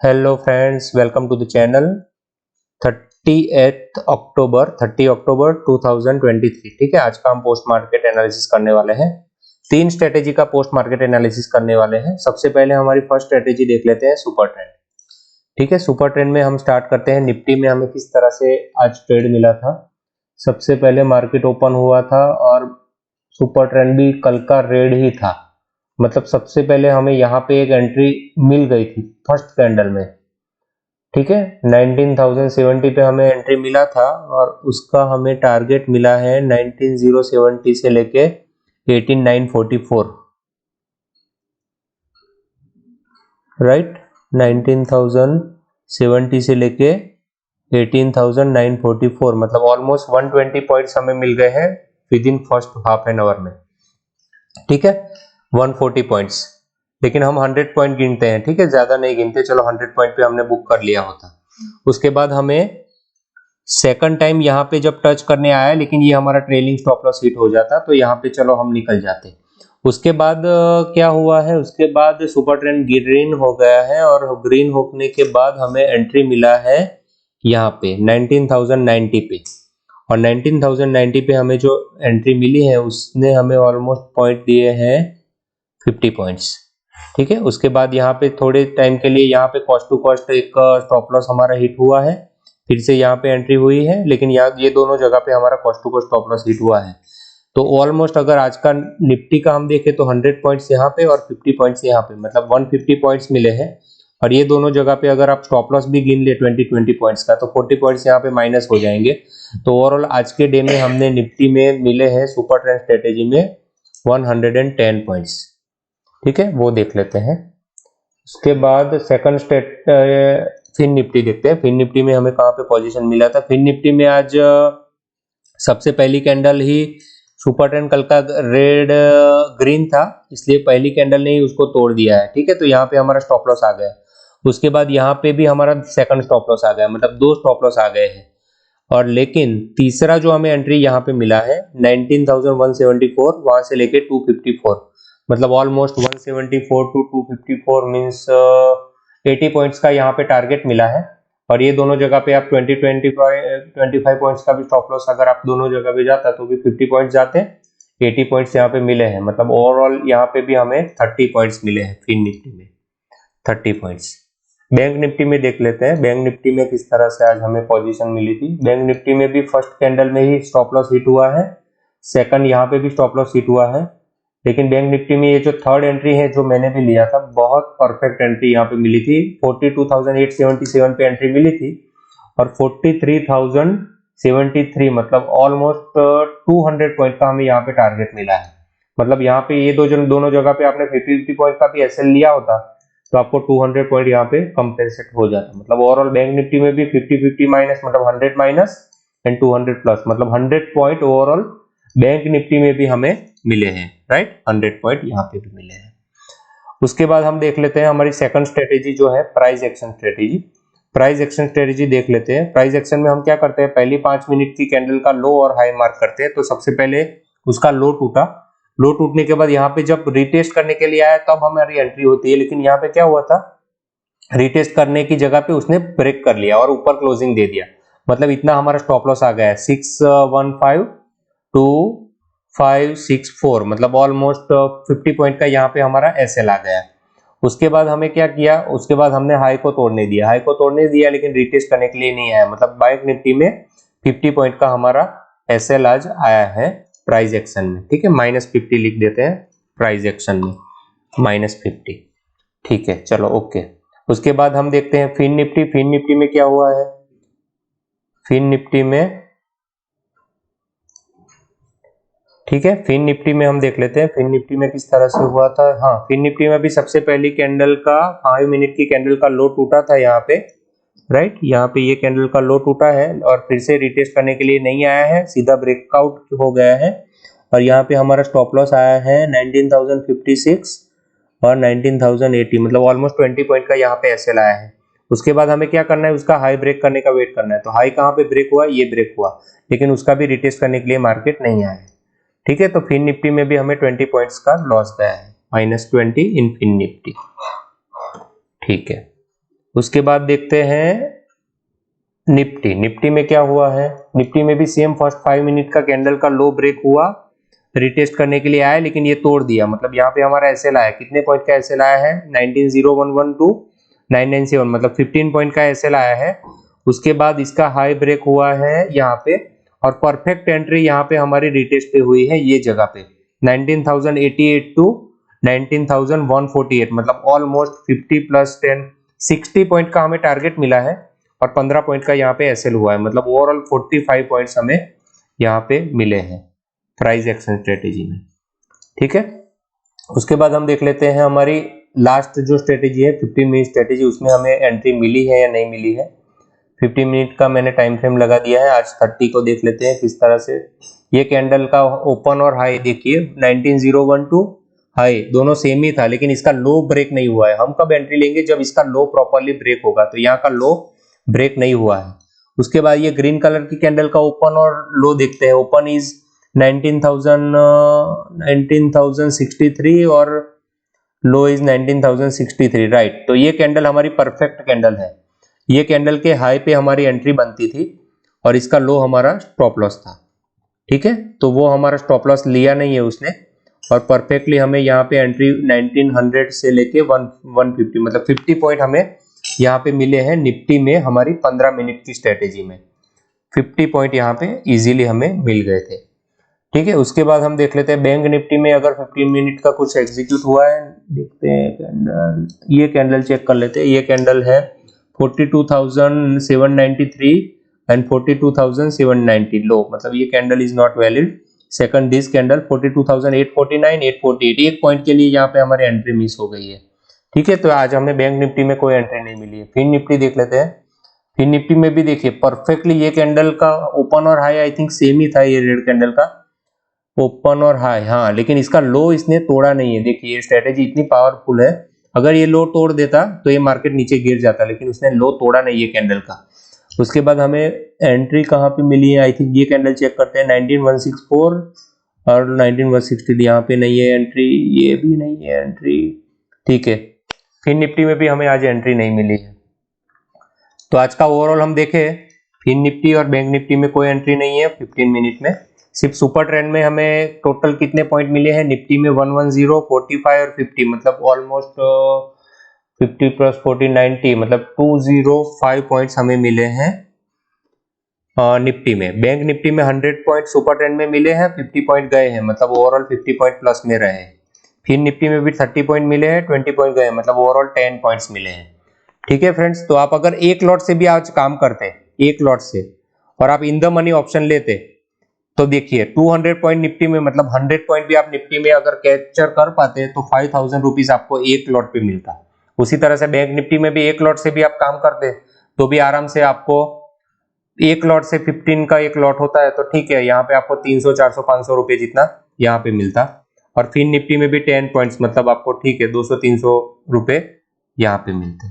Hello friends, welcome to the channel. 30 October 2023। ठीक है, आज का हम पोस्ट मार्केट एनालिसिस करने वाले हैं। तीन स्ट्रेटेजी का पोस्ट मार्केट एनालिसिस करने वाले हैं। सबसे पहले हमारी फर्स्ट स्ट्रेटेजी देख लेते हैं, सुपर ट्रेंड। ठीक है, सुपर ट्रेंड में हम स्टार्ट करते हैं। निफ्टी में हमें किस तरह से आज ट्रेड मिला था। सबसे पहले मार्केट ओपन हुआ था और सुपर ट्रेंड भी कल का रेड ही था। मतलब सबसे पहले हमें यहाँ पे एक एंट्री मिल गई थी फर्स्ट कैंडल में। ठीक है, 19,070 पे हमें एंट्री मिला था और उसका हमें टारगेट मिला है 19,070 से लेके 18,944। राइट, 19,070 से लेके 18,944, मतलब ऑलमोस्ट 120 पॉइंट्स हमें मिल गए हैं with in first half an hour में। ठीक है, 140 पॉइंट्स, लेकिन हम 100 पॉइंट गिनते हैं। ठीक है, ज्यादा नहीं गिनते। चलो 100 पॉइंट पे हमने बुक कर लिया होता। उसके बाद हमें सेकंड टाइम यहाँ पे जब टच करने आया, लेकिन ये हमारा ट्रेलिंग स्टॉप लॉस हिट हो जाता, तो यहाँ पे चलो हम निकल जाते। उसके बाद क्या हुआ है, उसके बाद सुपर ट्रेंड ग्रीन हो गया है और ग्रीन होने के बाद हमें एंट्री मिला है यहाँ पे 19,090 पे। और 19,090 पे हमें जो एंट्री मिली है उसने हमें ऑलमोस्ट पॉइंट दिए हैं 50 पॉइंट्स। ठीक है, उसके बाद यहाँ पे थोड़े टाइम के लिए यहाँ पे कॉस्ट टू कॉस्ट एक स्टॉप लॉस हमारा हिट हुआ है, फिर से यहाँ पे एंट्री हुई है, लेकिन यहाँ ये दोनों जगह पे हमारा cost to cost stop loss hit हुआ है। तो ऑलमोस्ट अगर आज का निफ्टी का हम देखें तो 100 पॉइंट्स यहाँ पे और 50 पॉइंट्स यहाँ पे, मतलब 150 पॉइंट्स मिले हैं। और ये दोनों जगह पे अगर आप स्टॉप लॉस भी गिन ले 20 पॉइंट्स का, तो 40 पॉइंट्स यहाँ पे माइनस हो जाएंगे। तो ओवरऑल आज के डे में हमने निफ्टी में मिले हैं सुपर ट्रेंड स्ट्रेटेजी में 110 पॉइंट्स। ठीक है, वो देख लेते हैं। उसके बाद सेकंड स्टेट फिन निफ्टी देखते हैं। फिन निफ्टी में हमें कहाँ पे पोजीशन मिला था। फिन निफ्टी में आज सबसे पहली कैंडल ही सुपर ट्रेंड कल का रेड ग्रीन था, इसलिए पहली कैंडल ने ही उसको तोड़ दिया है। ठीक है, तो यहाँ पे हमारा स्टॉप लॉस आ गया। उसके बाद यहाँ पे भी हमारा सेकंड स्टॉप लॉस आ गया, मतलब दो स्टॉप लॉस आ गए हैं। और लेकिन तीसरा जो हमें एंट्री यहाँ पे मिला है 19,174, वहां से लेके 254, मतलब ऑलमोस्ट 174 टू 254 मीन्स 80 पॉइंट्स का यहाँ पे टारगेट मिला है। और ये दोनों जगह पे आप 25 पॉइंट्स का भी स्टॉप लॉस अगर आप दोनों जगह पे जाता तो भी 50 पॉइंट्स जाते। 80 पॉइंट्स यहाँ पे मिले हैं, मतलब ओवरऑल यहाँ पे भी हमें 30 पॉइंट्स मिले हैं फिन निफ्टी में, 30 पॉइंट्स। बैंक निफ्टी में देख लेते हैं। बैंक निफ्टी में किस तरह से आज हमें पोजीशन मिली थी। बैंक निफ्टी में भी फर्स्ट कैंडल में ही स्टॉप लॉस हिट हुआ है, सेकंड यहाँ पे भी स्टॉप लॉस हिट हुआ है। लेकिन बैंक निफ्टी में ये जो थर्ड एंट्री है जो मैंने भी लिया था, बहुत परफेक्ट एंट्री यहाँ पे मिली थी। 42,877 पे एंट्री मिली थी और 43,073, मतलब ऑलमोस्ट 200 पॉइंट का हमें यहाँ पे टारगेट मिला है। मतलब यहाँ पे ये दोनों जगह पे आपने 50 पॉइंट का भी एसएल लिया होता तो आपको 200 पॉइंट यहाँ पे कंपेंसेट हो जाता। मतलब ओवरऑल बैंक निफ्टी में भी 50 माइनस, मतलब 100 माइनस एंड 200 प्लस, मतलब 100 पॉइंट ओवरऑल बैंक निफ्टी में भी हमें मिले हैं। राइट, 100 पॉइंट यहाँ पे भी मिले हैं। उसके बाद हम देख लेते हैं हमारी सेकंड स्ट्रेटेजी जो है price action strategy. Price action strategy देख लेते हैं। प्राइस एक्शन में हम क्या करते हैं, पहली 5 मिनट की कैंडल का लो और हाई मार्क करते हैं। तो सबसे पहले उसका लो टूटा, लो टूटने के बाद यहाँ पे जब रिटेस्ट करने के लिए आया तब हमारी एंट्री होती है। लेकिन यहाँ पे क्या हुआ था, रिटेस्ट करने की जगह पे उसने ब्रेक कर लिया और ऊपर क्लोजिंग दे दिया। मतलब इतना हमारा स्टॉप लॉस आ गया है 6152564, मतलब ऑलमोस्ट 50 पॉइंट का यहाँ पे हमारा एसएल आ गया। उसके बाद हमें क्या किया, उसके बाद हमने हाई को तोड़ने दिया। हाई को तोड़ने दिया लेकिन रिटेस्ट करने के लिए नहीं आया। मतलब बैंक निफ्टी में 50 पॉइंट का हमारा एसएल आज आया है प्राइस एक्शन में। ठीक है, -50 लिख देते हैं प्राइस एक्शन में, -50। ठीक है, चलो ओके। उसके बाद हम देखते हैं फिन निफ्टी। फिन निफ्टी में क्या हुआ है, फिन निफ्टी में, ठीक है, फिन निफ्टी में हम देख लेते हैं फिन निफ्टी में किस तरह से हुआ था। हाँ, फिन निफ्टी में भी सबसे पहली कैंडल का 5 मिनट की कैंडल का लो टूटा था यहाँ पे। राइट, यहाँ पे ये कैंडल का लो टूटा है और फिर से रिटेस्ट करने के लिए नहीं आया है, सीधा ब्रेकआउट हो गया है। और यहाँ पे हमारा स्टॉप लॉस आया है 19,056 और 19,080, मतलब ऑलमोस्ट 20 पॉइंट का यहाँ पे एसएल आया है। उसके बाद हमें क्या करना है, उसका हाई ब्रेक करने का वेट करना है। तो हाई कहाँ पे ब्रेक हुआ, ये ब्रेक हुआ, लेकिन उसका भी रिटेस्ट करने के लिए मार्केट नहीं आया है। ठीक है, तो फिन निफ्टी में भी हमें 20 पॉइंट्स का लॉस गया है, -20 इन फिन निफ्टी। ठीक है, उसके बाद देखते हैं निफ्टी। निफ्टी में क्या हुआ है, निफ्टी में भी सेम फर्स्ट 5 मिनट का कैंडल का लो ब्रेक हुआ, रिटेस्ट करने के लिए आया लेकिन ये तोड़ दिया। मतलब यहाँ पे हमारा एसएल आया, कितने पॉइंट का एसएल आया है, 19,011 टू 997, मतलब 15 पॉइंट का एसएल आया है। उसके बाद इसका हाई ब्रेक हुआ है यहाँ पे, और परफेक्ट एंट्री यहाँ पे हमारी रिटेस्ट पे हुई है ये जगह पे 19,088 टू 19,148, मतलब ऑलमोस्ट 50 प्लस 10 60 पॉइंट का हमें टारगेट मिला है और 15 पॉइंट का यहाँ पे एसएल हुआ है। मतलब ओवरऑल 45 पॉइंट्स हमें यहाँ पे मिले हैं प्राइस एक्शन स्ट्रेटेजी में। ठीक है, उसके बाद हम देख लेते हैं हमारी लास्ट जो स्ट्रेटेजी है 15 मिनट स्ट्रेटेजी, उसमें हमें एंट्री मिली है या नहीं मिली है। 15 मिनट का मैंने टाइम फ्रेम लगा दिया है, आज 30 को देख लेते हैं किस तरह से। ये कैंडल का ओपन और हाई देखिए 19,012 हाई दोनों सेम ही था, लेकिन इसका लो ब्रेक नहीं हुआ है। हम कब एंट्री लेंगे, जब इसका लो प्रॉपरली ब्रेक होगा। तो यहाँ का लो ब्रेक नहीं हुआ है। उसके बाद ये ग्रीन कलर की कैंडल का ओपन और लो देखते हैं। ओपन इज 19,063 और लो इज 19,063, राइट। तो ये कैंडल हमारी परफेक्ट कैंडल है। ये कैंडल के हाई पे हमारी एंट्री बनती थी और इसका लो हमारा स्टॉप लॉस था। ठीक है, तो वो हमारा स्टॉप लॉस लिया नहीं है उसने, और परफेक्टली हमें यहाँ पे एंट्री 1900 से लेके 150 मतलब 50 पॉइंट हमें यहाँ पे मिले हैं निफ्टी में। हमारी 15 मिनट की स्ट्रेटेजी में 50 पॉइंट यहाँ पे इजीली हमें मिल गए थे। ठीक है, उसके बाद हम देख लेते हैं बैंक निफ्टी में अगर 15 मिनट का कुछ एग्जीक्यूट हुआ है। देखते हैं कैंडल, ये कैंडल चेक कर लेते हैं। ये कैंडल है 42,793 एंड 42,790 लो, मतलब ये candle is not valid. Second this candle 42,849 848, एक पॉइंट के लिए यहाँ पे हमारी एंट्री मिस हो गई है। ठीक है, तो आज हमें बैंक निफ्टी में कोई एंट्री नहीं मिली है। फिन निफ्टी देख लेते हैं। फिन निफ्टी में भी देखिए परफेक्टली ये कैंडल का ओपन और हाई आई थिंक सेम ही था, ये रेड कैंडल का ओपन और हाई, हाँ, लेकिन इसका लो इसने तोड़ा नहीं है। देखिए ये स्ट्रेटेजी इतनी पावरफुल है, अगर ये लो तोड़ देता तो ये मार्केट नीचे गिर जाता, लेकिन उसने लो तोड़ा नहीं ये कैंडल का। उसके बाद हमें एंट्री कहाँ पे मिली है, आई थिंक ये कैंडल चेक करते हैं 19,164 और 19,160, यहाँ पे नहीं है एंट्री, ये भी नहीं है एंट्री। ठीक है, फिन निफ्टी में भी हमें आज एंट्री नहीं मिली है। तो आज का ओवरऑल हम देखें, फिन निफ्टी और बैंक निफ्टी में कोई एंट्री नहीं है 15 मिनट में। सिर्फ सुपर ट्रेंड में हमें टोटल कितने पॉइंट मिले हैं, निफ्टी में 110, 45 और 50, मतलब ऑलमोस्ट 50 प्लस 40 90, मतलब 205 पॉइंट्स हमें मिले हैं निफ्टी में। बैंक निफ्टी में 100 पॉइंट सुपर ट्रेंड में मिले हैं, 50 पॉइंट गए हैं, मतलब ओवरऑल 50 पॉइंट प्लस में रहे। फिर निफ्टी में भी 30 पॉइंट मिले हैं, 20 पॉइंट गए, मतलब ओवरऑल 10 पॉइंट्स मिले हैं। ठीक है फ्रेंड्स, तो आप अगर एक लॉट से भी आज काम करते, एक लॉट से, और आप इन द मनी ऑप्शन लेते, तो देखिए 200 पॉइंट निफ्टी में, मतलब 100 पॉइंट भी आप निफ्टी में अगर कैप्चर कर पाते तो 5,000 रुपीज आपको एक लॉट पे मिलता। उसी तरह से बैंक निफ्टी में भी एक लॉट से भी आप काम करते तो भी आराम से आपको एक लॉट से 15 का एक लॉट होता है, तो ठीक है, यहाँ पे आपको 300 400 500 रुपए जितना यहाँ पे मिलता। और फिर निफ्टी में भी 10 पॉइंट्स, मतलब आपको ठीक है 200 300 रुपए यहाँ पे मिलते।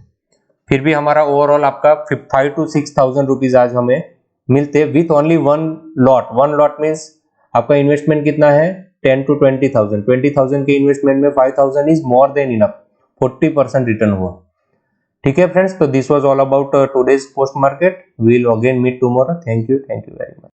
फिर भी हमारा ओवरऑल आपका 5 to 6,000 रुपीज आज हमें मिलते with only one lot. One lot means आपका इन्वेस्टमेंट कितना है, 10 to 20,000। 20,000 के इन्वेस्टमेंट में 5,000 is more than enough, 40% return हुआ। ठीक है फ्रेंड्स, तो this was all about today's post market. We will again meet tomorrow. Thank you very much.